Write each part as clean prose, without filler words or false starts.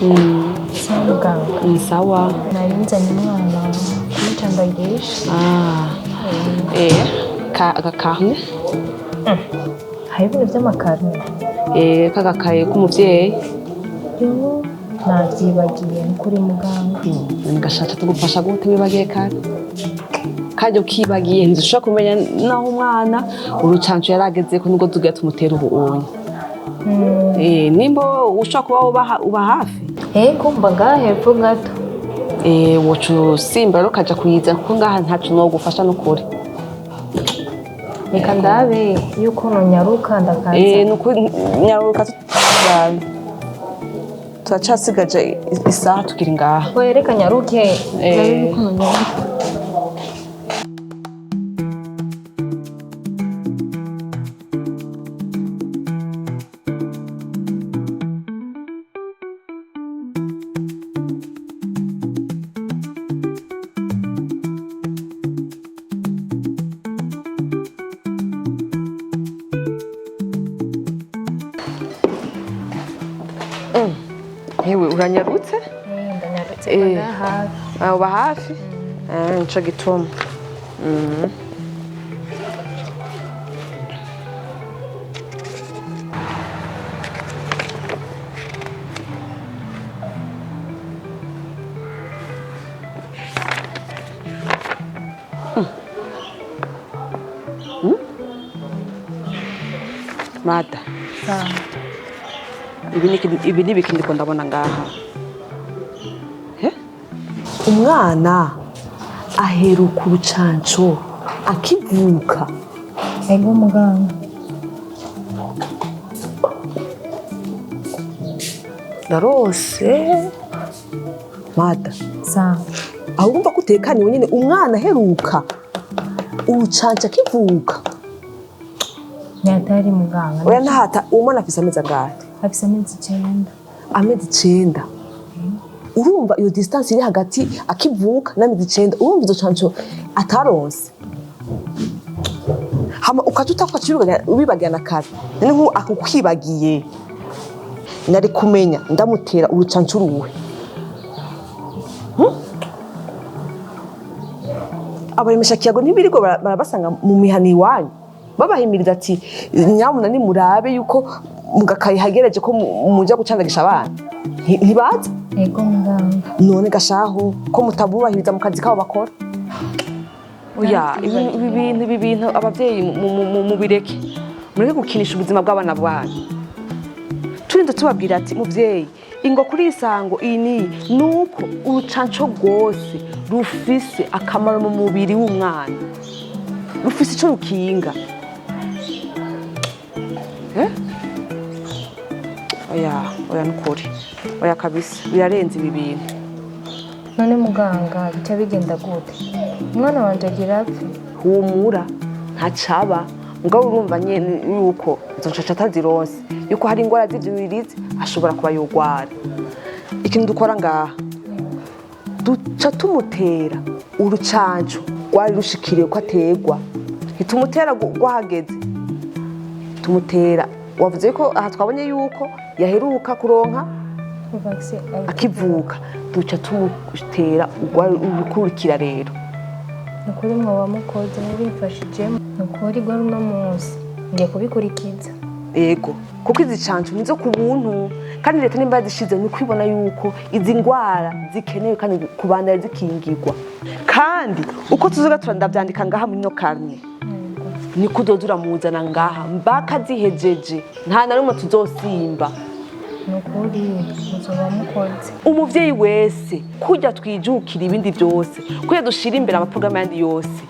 muganga. Sawa. Narinzanye umwana kumucandagisha. Agakarne. Hari ibintu by'amakarne. Kagakaye k'umuvyeyi. Yo navyibagiye kuri muganga. Ngashatse tugufasha gute wibagiye kare. Kaje ukibagiye nzishobora kumenya naho umwana urucanco yarageze ko nibwo tugiye tumutera ubunye. Nimbo ushobora kuba uba hafi. Kumba ngaha hepfo gato. Wocu simba rero kaja kuyiza kuko ngaha ntacu no gufasha n'ukuri. Reka ndabe yuko nonyaruka ndakaza. Nuko nyaruka tutari. Turacasigaje isaha tukiri ngaha. Reka nyaruke. Ndabe yuko nonyaruka. Hewe uranyarutse? Ndanyarutse ngaha. Uba hafi? Nico gituma. Mada. Ibi ni ibiki ndiko ndabona ngaha. Umwana aheruka urucanco akivuka. Ego muganga. Narose. Mada. Aho urumva ko utekaniwe nyine umwana aheruka urucanco akivuka. Nyatari muganga. Oya ntahata umwana afise amezi angahe? Afise amezi 9. Amezi 9. Urumva iyo distance iri hagati akivuka n'amezi 9 urumva izo canco ataronse. Hama ukatuta kwa kiruga ubibagana kare. Nene nko akukwibagiye. Nari kumenya ndamutera urucanco ruwe. Abaremesha kiyago ntibiriko barabasanga mu mihani wanyu. Babahimiriza ati nyamuna ni murabe yuko mugakayi hagereje ko muja gucandagisha abana. Ntibaza? Ego muganga. None gashaho ko mutabubahiriza mu kazi kabo bakora. Oya ibi bintu abavyeyi mu bireke. Mureke gukinisha ubuzima bw'abana bwanyu. Turinda tubabwira ati muvyeyi ingo kuri isango ini nuko urucanco rwose rufise akamaro mu mubiri w'umwana. Rufise ico rukinga. Oya nukuri. Oya kabisa birarenze ibi bintu. None muganga bica bigenda gute? Umwana wanje agira apfe. Humura ntacaba. Mugabo urumva nyene yuko izo ncaca atazironse. Yuko hari ingwara z'ivyuririzi ashobora kuba yogwara. Ikintu dukora ngaha. Duca tumutera urucanco rwari rushikiriye ko ategwa. Ntitumutera gwahageze. Tumutera wavuze ko aha twabonye yuko yaheruka kuronka akivuka duca tumutera urukurikira rero. Nukuri mwoba mukoze mubifashijemo. Nukuri gwa runo munsi ngiye kubikurikiza. Ego kuko izi canco nizo ku buntu kandi leta nimba zishize ni kwibona yuko izi ngwara zikenewe kandi kubandanya zikingirwa. Kandi uko tuzoga turandavyandika ngaha muri no karne. Ni kudodura muzana ngaha mbaka zihejeje nta na rumwe tuzosimba. Nukuri muzoba mukoze. Umuvyeyi wese kujya twijukira ibindi byose kuya dushira imbere amaprograma yandi yose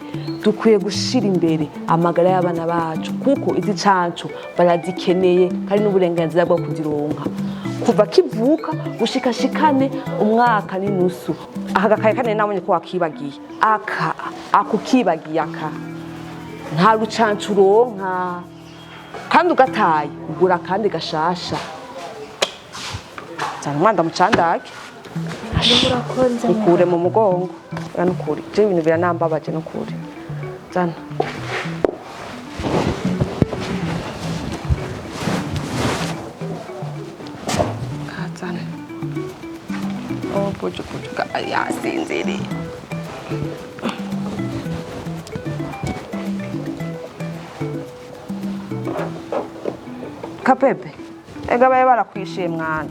dukwiye gushira imbere amagara y'abana bacu kuko izi canco barazikeneye kandi n'uburenganzira bwo kuzironka kuva kivuka gushika shikane umwaka n'inusu. Aka gakaye kane nabonye ko wakibagiye akukibagiye nta rucanco uronka kandi ugataye ugura kandi gashasha. Zana umwana mucandage ukure mu mugongo nukuri je ibintu biranambabaje nukuri. Zana kazana bujubuju yasinziriye. Kapebe, ega baye barakwishiye mwana.